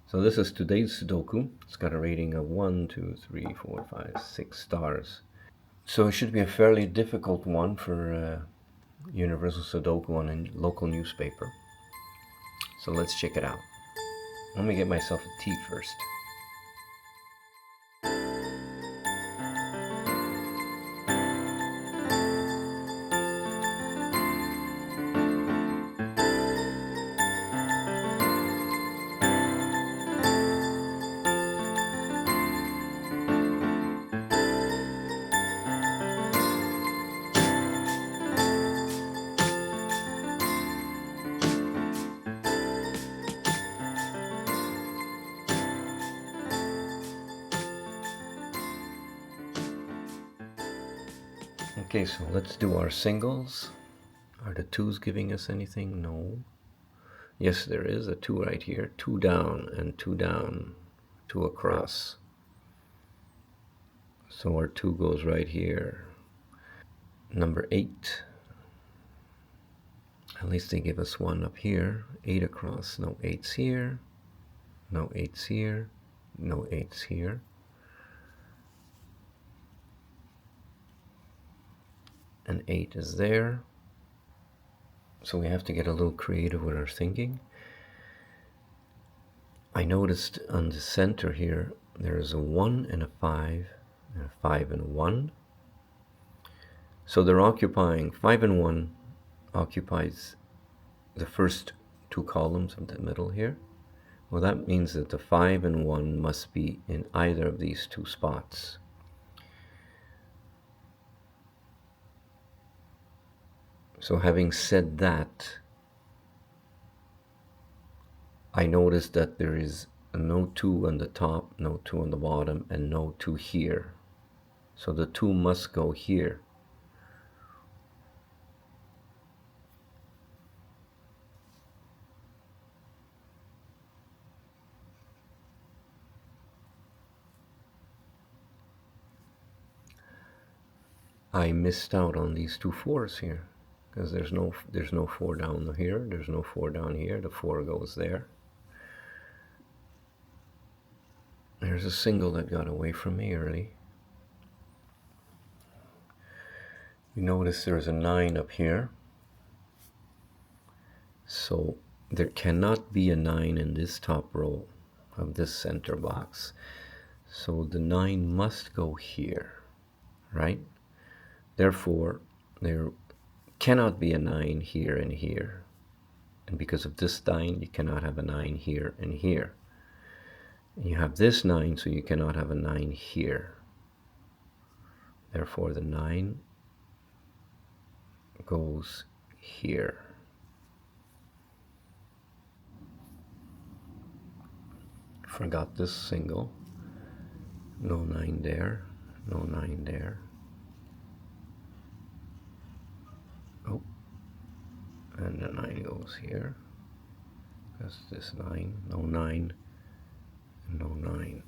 So this is today's Sudoku. It's got a rating of 1, 2, 3, 4, 5, 6 stars. So it should be a fairly difficult one for Universal Sudoku on a local newspaper. So let's check it out. Let me get myself a tea first. Okay, so let's do our singles. Are the twos giving us anything? No. Yes, there is a 2 right here. 2 down and 2 down, 2 across. So our 2 goes right here. Number 8. At least they give us 1 up here. 8 across. No 8's here. No 8's here. No 8's here. An 8 is there. So we have to get a little creative with our thinking. I noticed on the center here, there's a 1 and a 5, and a 5 and a 1. So they're occupying, 5 and 1 occupies the first 2 columns of the middle here. Well, that means that the 5 and 1 must be in either of these 2 spots. So having said that, I noticed that there is no 2 on the top, no 2 on the bottom, and no 2 here. So the 2 must go here. I missed out on these 2 4s here, because there's no 4 down here, there's no 4 down here, the 4 goes there. There's a single that got away from me early. You notice there's a 9 up here. So there cannot be a 9 in this top row of this center box. So the 9 must go here, right? Therefore, there cannot be a 9 here and here. And because of this 9, you cannot have a 9 here and here. And you have this 9, so you cannot have a 9 here. Therefore, the 9 goes here. Forgot this single. No 9 there. No 9 there. Oh. And the 9 goes here. That's this 9. No 9. No 9.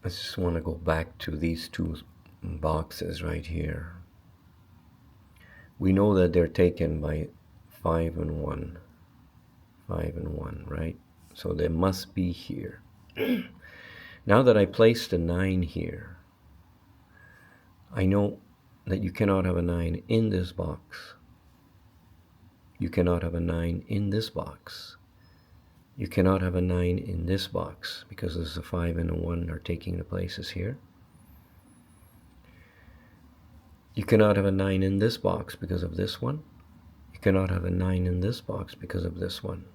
I just want to go back to these 2 boxes right here. We know that they're taken by 5 and 1. 5 and 1, right? So they must be here. Now that I placed a 9 here, I know that you cannot have a 9 in this box. You cannot have a 9 in this box. You cannot have a 9 in this box, because there's a 5 and a 1 are taking the places here. You cannot have a 9 in this box because of this one. You cannot have a 9 in this box because of this one.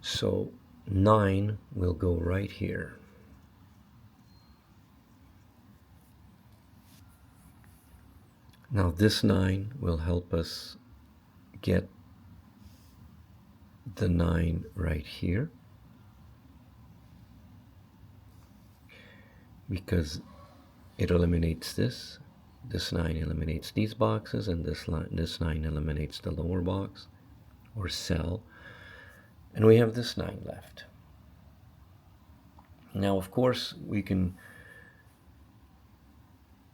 So 9 will go right here. Now this 9 will help us get the 9 right here, because it eliminates this. This 9 eliminates these boxes, and this 9 eliminates the lower box or cell. And we have this 9 left. Now, of course, we can,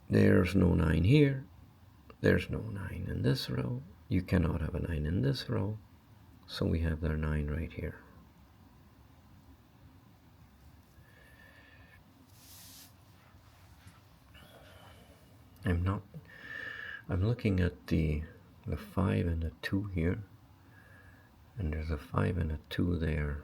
there's no 9 here. There's no 9 in this row. You cannot have a 9 in this row. So we have our 9 right here. I'm looking at the 5 and the 2 here, and there's a 5 and a 2 there.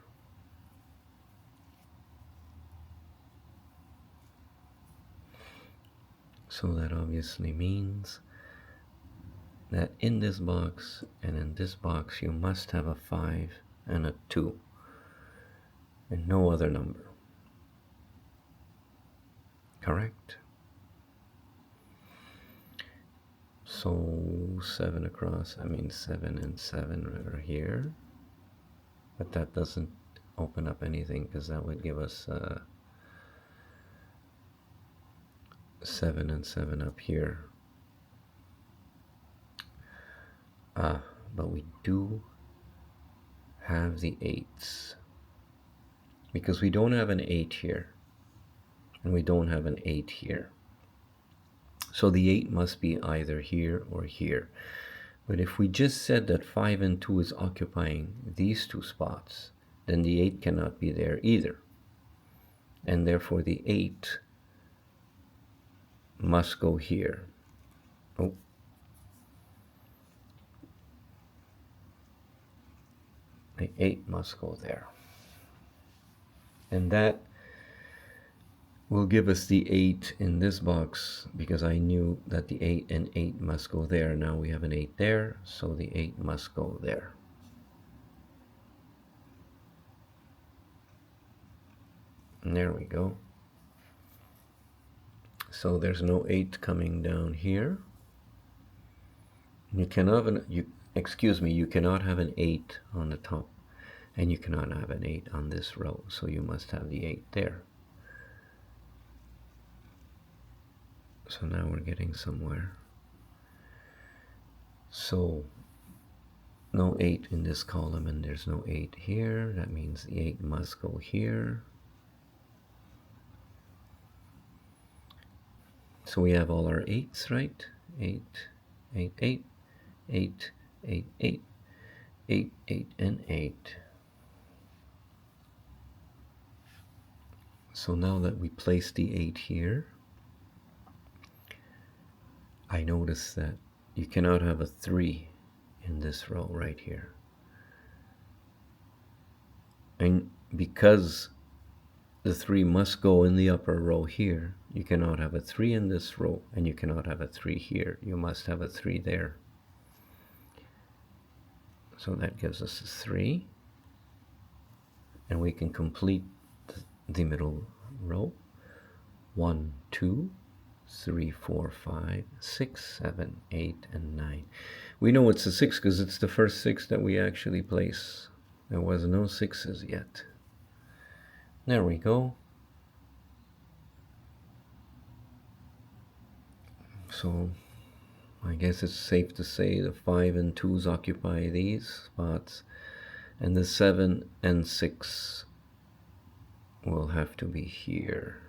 So that obviously means that in this box and in this box you must have a 5 and a 2 and no other number. Correct? So 7 across, I mean 7 and 7 are here. But that doesn't open up anything because that would give us 7 and 7 up here. But we do have the 8s because we don't have an 8 here and we don't have an 8 here. So the 8 must be either here or here. But if we just said that 5 and 2 is occupying these two spots, then the 8 cannot be there either. And therefore the 8 must go here. Oh. The 8 must go there. And that will give us the 8 in this box because I knew that the 8 and 8 must go there. Now we have an 8 there, so the 8 must go there. And there we go. So there's no 8 coming down here. You cannot you cannot have an 8 on the top, and you cannot have an 8 on this row, so you must have the 8 there. So now we're getting somewhere. So no 8 in this column, and there's no 8 here. That means the 8 must go here. So we have all our 8s, right? 8, 8, 8, 8, 8, 8, 8, 8, and 8. So now that we place the 8 here, I notice that you cannot have a 3 in this row right here. And because the 3 must go in the upper row here, you cannot have a 3 in this row, and you cannot have a 3 here. You must have a 3 there. So that gives us a 3. And we can complete the middle row. 1, 2, 3, 4, 5, 6, 7, 8, and 9. We know it's a 6 because it's the first 6 that we actually place. There was no 6s yet. There we go. So I guess it's safe to say the 5 and 2s occupy these spots, and the 7 and 6 will have to be here.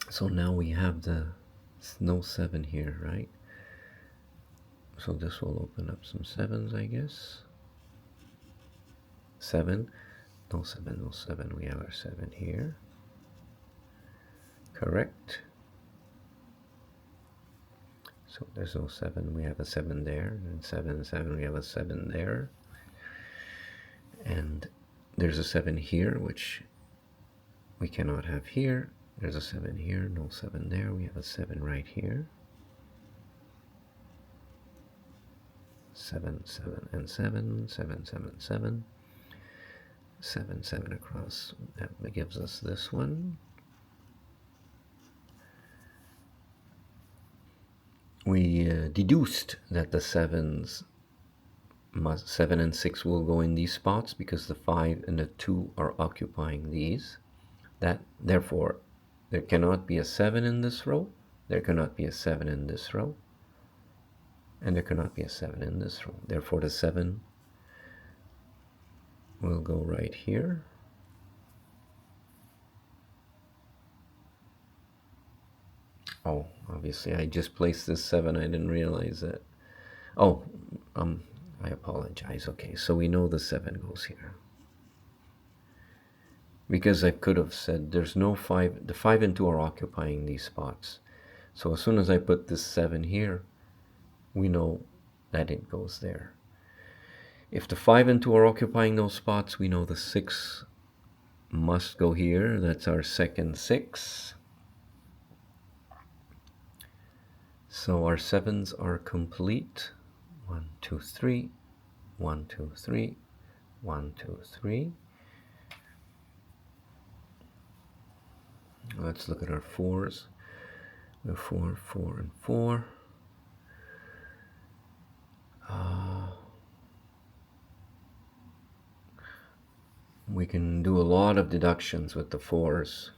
So now we have the no 7 here, right? So this will open up some 7s, I guess. 7, no 7, no 7. We have our 7 here. Correct. So there's no 7. We have a 7 there, and 7, 7. We have a 7 there, and there's a 7 here, which we cannot have here. There's a 7 here, no 7 there. We have a 7 right here. 7, 7, and 7, 7, 7, 7. 7, 7 across. That gives us this one. We deduced that the 7 and 6 will go in these spots because the 5 and the 2 are occupying these. Therefore, there cannot be a 7 in this row, there cannot be a 7 in this row, and there cannot be a 7 in this row. Therefore, the 7 will go right here. Oh, obviously I just placed this 7. I didn't realize that. Oh, I apologize. Okay, so we know the 7 goes here. because I could have said there's no 5, the 5 and 2 are occupying these spots. So as soon as I put this 7 here, we know that it goes there. If the 5 and 2 are occupying those spots, we know the 6 must go here. That's our second 6. So our 7s are complete. 1, 2, 3, 1, 2, 3, 1, 2, 3. Let's look at our 4s. The 4, 4, and 4. We can do a lot of deductions with the 4s.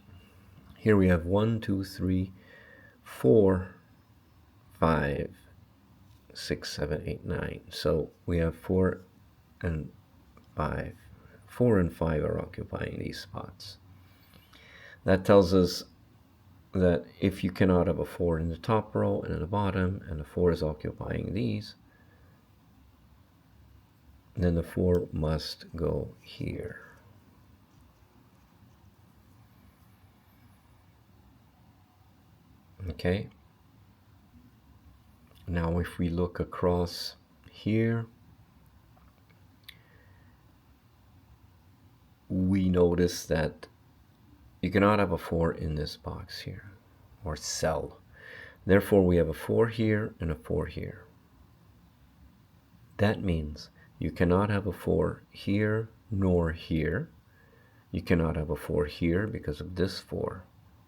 Here we have 1, 2, 3, 4, 5, 6, 7, 8, 9. So we have 4 and 5. 4 and 5 are occupying these spots. That tells us that if you cannot have a 4 in the top row and in the bottom, and the 4 is occupying these, then the 4 must go here. Okay. Now if we look across here, we notice that you cannot have a 4 in this box here, or cell. Therefore, we have a 4 here and a 4 here. That means you cannot have a 4 here nor here. You cannot have a 4 here because of this 4,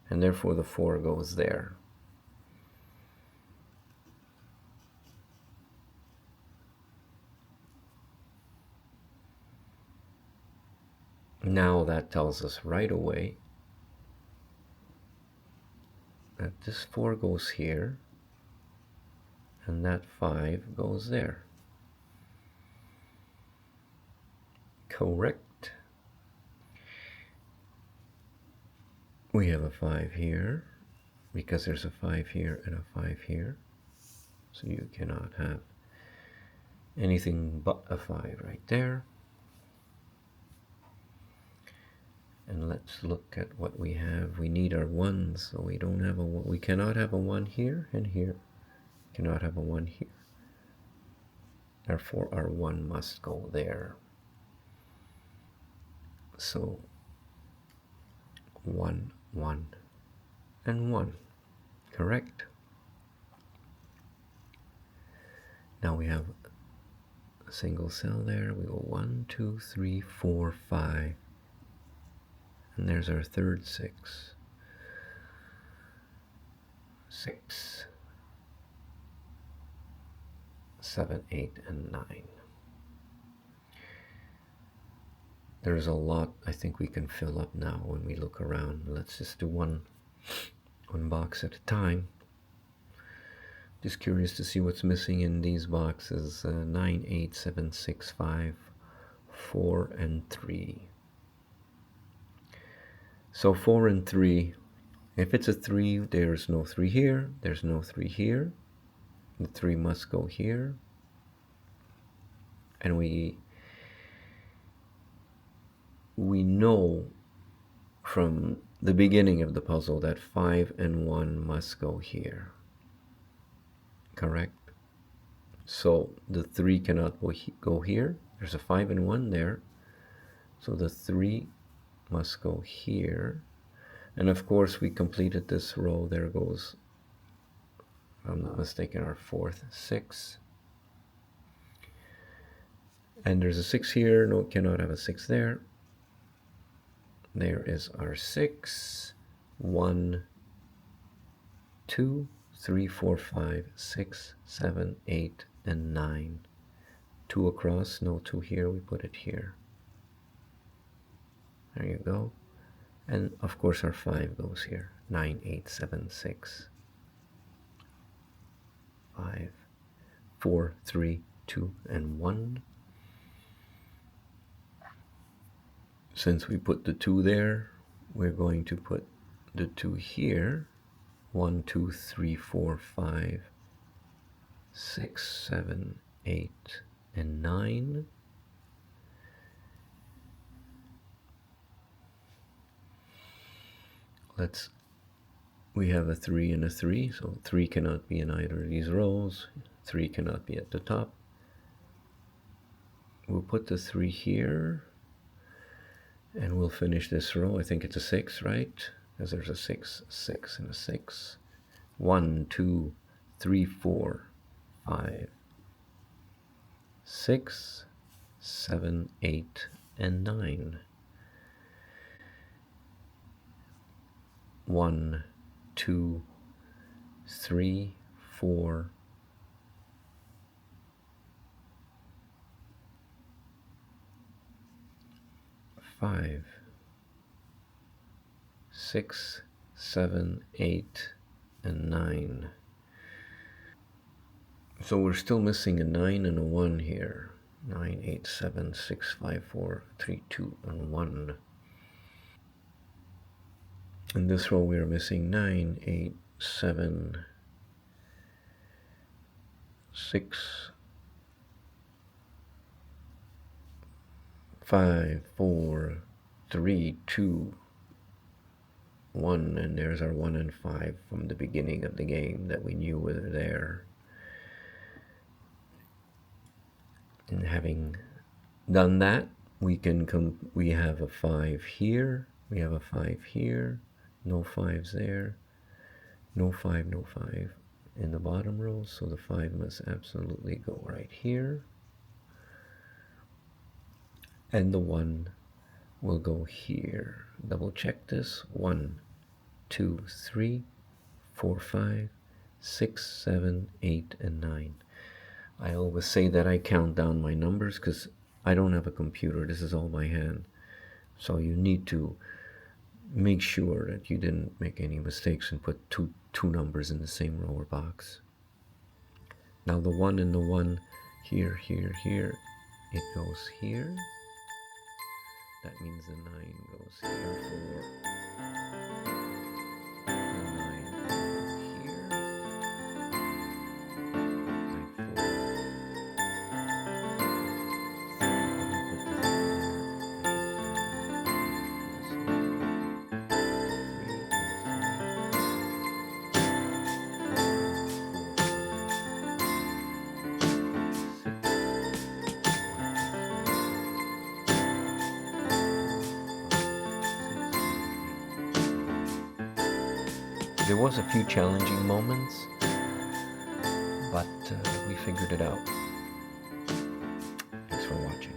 and therefore the 4 goes there. Now that tells us right away that this 4 goes here and that 5 goes there. Correct. We have a 5 here because there's a 5 here and a 5 here. So you cannot have anything but a 5 right there. And let's look at what we have. We need our 1s, so we don't have a 1. We cannot have a 1 here and here. Cannot have a 1 here. Therefore, our 1 must go there. So 1, 1, and 1. Correct. Now we have a single cell there. We go 1, 2, 3, 4, 5. And there's our third 6. 6, 7, 8, and 9. There's a lot I think we can fill up now when we look around. Let's just do one box at a time. Just curious to see what's missing in these boxes. 9, 8, 7, 6, 5, 4, and 3. So 4 and 3, if it's a 3, there's no 3 here, there's no 3 here. The 3 must go here. And we know from the beginning of the puzzle that 5 and 1 must go here. Correct? So the 3 cannot go here. There's a 5 and 1 there. So the 3 must go here. And of course we completed this row. There goes, if I'm not mistaken, our fourth 6. And there's a 6 here. No, cannot have a 6 there. There is our 6. 1, 2, 3, 4, 5, 6, 7, 8, and 9. 2 across, no 2 here. We put it here. There you go. And of course our 5 goes here. 9, 8, 7, 6. 5, 4, 3, 2, and 1. Since we put the 2 there, we're going to put the 2 here. 1, 2, 3, 4, 5, 6, 7, 8, and 9. we have a 3 and a 3, so 3 cannot be in either of these rows. 3 cannot be at the top. We'll put the 3 here, and we'll finish this row. I think it's a 6, right? Because there's a 6, 6, and a 6. 1, 2, 3, 4, 5, 6, 7, 8, and 9. 1, 2, 3, 4, 5, 6, 7, 8, and 9. So we're still missing a 9 and a 1 here. 9, 8, 7, 6, 5, 4, 3, 2, and 1. In this row we are missing 9, 8, 7, 6, 5, 4, 3, 2, 1, and there's our 1 and 5 from the beginning of the game that we knew were there. And having done that, we have a 5 here, we have a 5 here, no 5s there, no 5, no 5 in the bottom row, so the 5 must absolutely go right here. And the 1 will go here. Double check this. 1, 2, 3, 4, 5, 6, 7, 8, and 9. I always say that I count down my numbers because I don't have a computer. This is all by hand. So you need to make sure that you didn't make any mistakes and put two numbers in the same row or box. Now the 1 and the 1 here, here, here, it goes here. That means the 9 goes here for the 9 here. Like 4. There was a few challenging moments, but we figured it out. Thanks for watching.